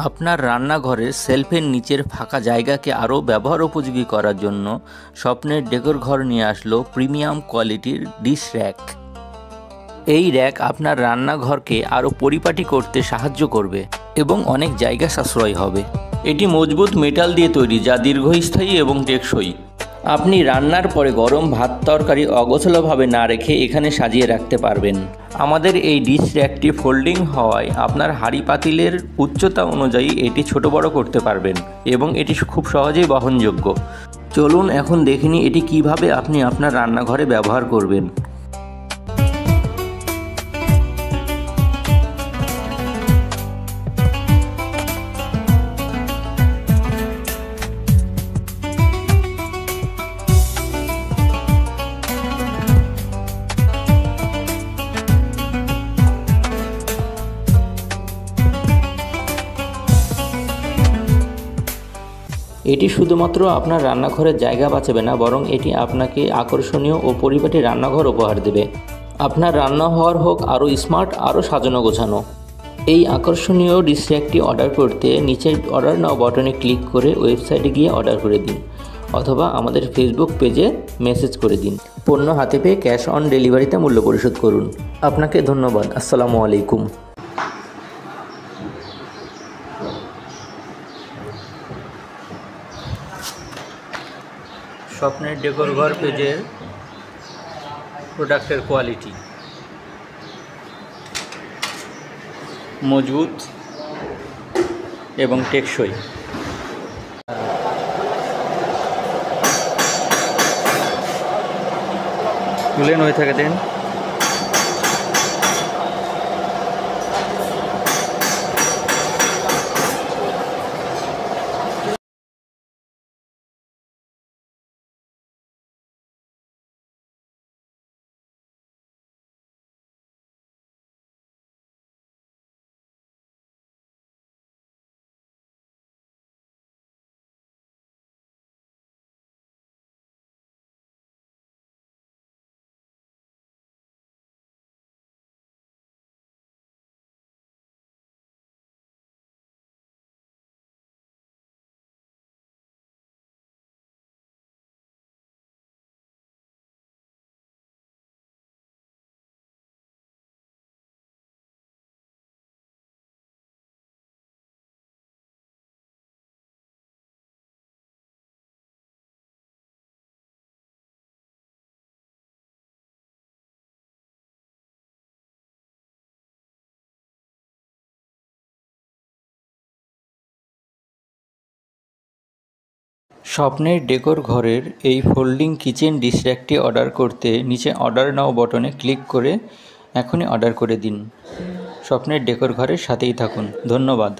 আপনার রান্নাঘরের শেলফের নিচের ফাঁকা জায়গাকে আরও ব্যবহার উপযোগী করার জন্য স্বপ্নের ডেকোর ঘর নিয়ে আসলো প্রিমিয়াম কোয়ালিটির ডিশ র্যাক। এই র্যাক আপনার রান্নাঘরকে আরও পরিপাটি করতে সাহায্য করবে এবং অনেক জায়গা সাশ্রয় হবে। এটি মজবুত মেটাল দিয়ে তৈরি, যা দীর্ঘস্থায়ী এবং টেকসই। আপনি রান্নার পরে গরম ভাত তরকারি অগোছালোভাবে না রেখে এখানে সাজিয়ে রাখতে পারবেন। আমাদের এই ডিশ র্যাকটি ফোল্ডিং হওয়ায় আপনার হাঁড়ি পাতিলের উচ্চতা অনুযায়ী এটি ছোট বড় করতে পারবেন এবং এটি খুব সহজেই বহনযোগ্য। চলুন এখন দেখে নিই এটি কিভাবে আপনি আপনার রান্নাঘরে ব্যবহার করবেন। এটি শুধুমাত্র আপনার রান্নাঘরের জায়গা বাঁচাবে না, বরং এটি আপনাকে আকর্ষণীয় ও পরিপাটি রান্নাঘর উপহার দেবে। আপনার রান্নাঘর হোক আরও স্মার্ট, আরও সাজানো গোছানো। এই আকর্ষণীয় ডিশ র্যাকটি অর্ডার করতে নিচের অর্ডার নাও বাটনে ক্লিক করে ওয়েবসাইটে গিয়ে অর্ডার করে দিন, অথবা আমাদের ফেসবুক পেজে মেসেজ করে দিন। পণ্য হাতে পেয়ে ক্যাশ অন ডেলিভারিতে মূল্য পরিশোধ করুন। আপনাকে ধন্যবাদ। আসসালামু আলাইকুম। স্বপ্নের ডেকোর ঘর পেজের প্রোডাক্টের কোয়ালিটি মজবুত এবং টেকসই। তুলেন হয়ে থাকে দেন। স্বপ্নের ডেকোর ঘরের এই ফোল্ডিং কিচেন ডিশ র্যাকটি অর্ডার করতে নিচে অর্ডার নাও বাটনে ক্লিক করে এখনই অর্ডার করে দিন। স্বপ্নের ডেকোর ঘরের সাথেই থাকুন। ধন্যবাদ।